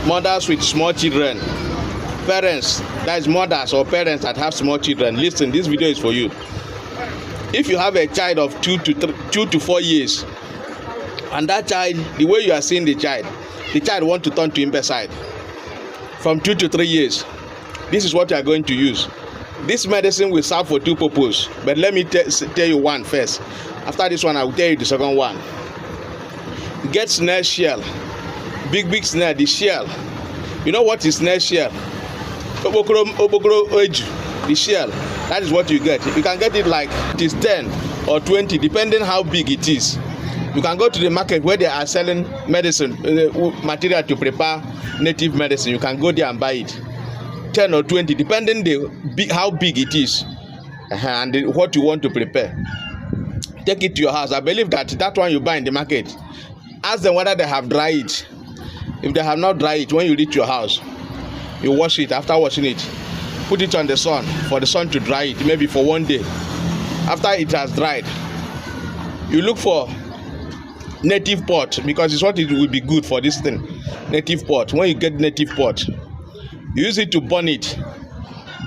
mothers with small children, parents, that is mothers or parents that have small children, listen, this video is for you. If you have a child of 2 to 4 years, and that child, the way you are seeing the child want to turn to imbecile from 2 to 3 years, this is what you are going to use. This medicine will serve for two purposes, but let me tell you one first. After this one, I will tell you the second one. Get snail shell, big snail, the shell. You know what is snail shell? The shell. That is what you get. You can get it like it is 10 or 20, depending how big it is. You can go to the market where they are selling medicine material to prepare native medicine. You can go there and buy it. 10 or 20, depending how big it is and what you want to prepare. Take it to your house. I believe that one you buy in the market, ask them whether they have dried it. If they have not dried it, when you reach your house, you wash it. After washing it, put it on the sun for the sun to dry it, maybe for 1 day. After it has dried, you look for native pot, because it's what it will be good for this thing. Native pot. When you get native pot, you use it to burn it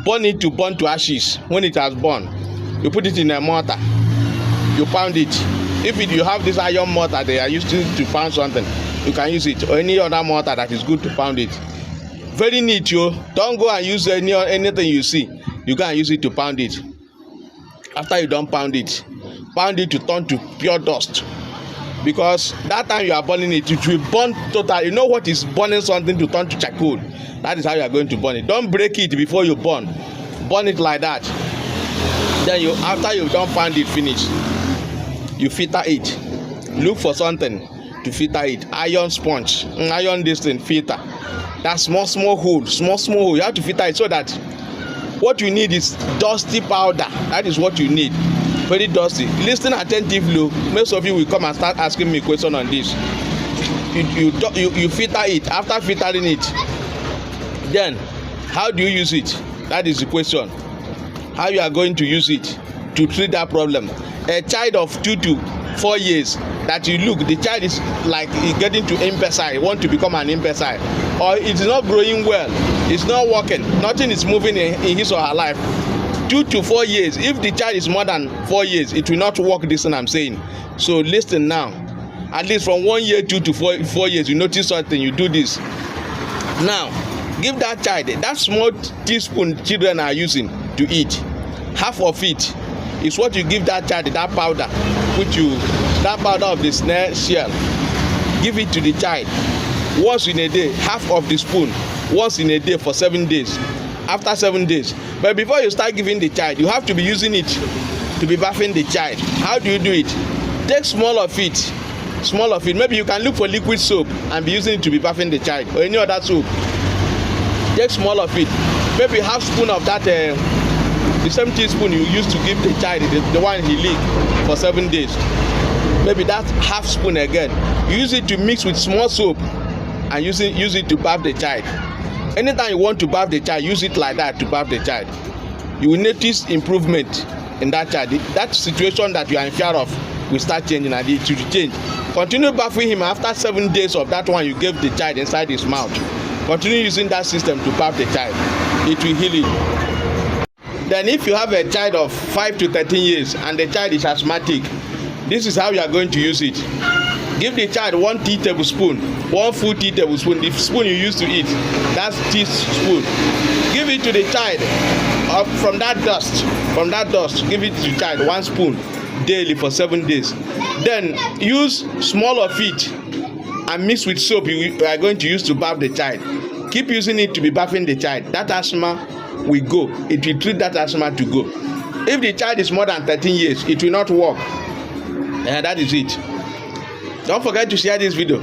to burn to ashes. When it has burned, you put it in a mortar, you pound it. If you have this iron mortar they are using to pound something, you can use it, or any other mortar that is good to pound it. Very neat, yo. Don't go and use anything you see. You can use it to pound it. After you don't pound it to turn to pure dust, because that time you are burning it, it will burn total. You know what is burning something to turn to charcoal? That is how you are going to burn it. Don't break it before you burn it like that. Then after you don't pound it finish, you filter it. Look for something to filter it. Iron sponge, iron this thing, filter. That small hole. You have to filter it so that what you need is dusty powder. That is what you need. Very dusty. Listen attentively. Most of you will come and start asking me a question on this. You filter it. After filtering it, then how do you use it? That is the question. How you are going to use it to treat that problem. A child of 2 to 4 years that you look, the child is like getting to imbecile, want to become an imbecile, or it's not growing well, it's not working, nothing is moving in his or her life. 2 to 4 years. If the child is more than 4 years, it will not work, this thing I'm saying. So listen now. At least from 1 year 2 to 4 years, you notice something, you do this. Now, give that child that small teaspoon children are using to eat. Half of it is what you give that child, that powder, that powder of the snail shell. Give it to the child once in a day, half of the spoon, once in a day for 7 days. After 7 days. But before you start giving the child, you have to be using it to be bathing the child. How do you do it? Take small of it. Maybe you can look for liquid soap and be using it to be bathing the child, or any other soap. Take small of it. Maybe half spoon of that, the same teaspoon you used to give the child, the one he licked for 7 days. Maybe that half spoon again. You use it to mix with small soap and use it to bath the child. Anytime you want to bath the child, use it like that to bath the child. You will notice improvement in that child. That situation that you are in fear of will start changing, and it will change. Continue bathing him after 7 days of that one you gave the child inside his mouth. Continue using that system to bath the child. It will heal it. Then if you have a child of 5 to 13 years and the child is asthmatic, this is how you are going to use it. Give the child 1 full tea tablespoon, the spoon you used to eat, that's teaspoon. Give it to the child from that dust, give it to the child 1 spoon daily for 7 days. Then use small of it and mix with soap you are going to use to bath the child. Keep using it to be bathing the child. That asthma will go. It will treat that asthma to go. If the child is more than 13 years, it will not work. And that is it. Don't forget to share this video.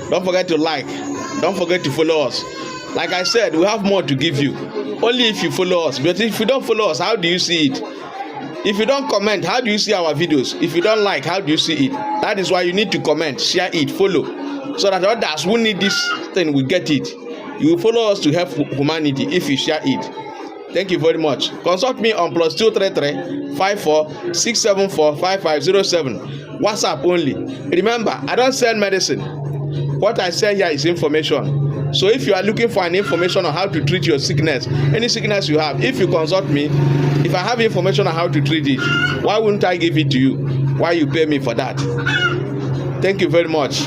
Don't forget to like. Don't forget to follow us. Like I said, we have more to give you. Only if you follow us. But if you don't follow us, how do you see it? If you don't comment, how do you see our videos? If you don't like, how do you see it? That is why you need to comment, share it, follow. So that others who need this thing will get it. You will follow us to help humanity if you share it. Thank you very much. Consult me on +233 54 674 5507. WhatsApp only. Remember, I don't sell medicine. What I sell here is information. So if you are looking for an information on how to treat your sickness, any sickness you have, if you consult me, if I have information on how to treat it, why wouldn't I give it to you? Why you pay me for that? Thank you very much.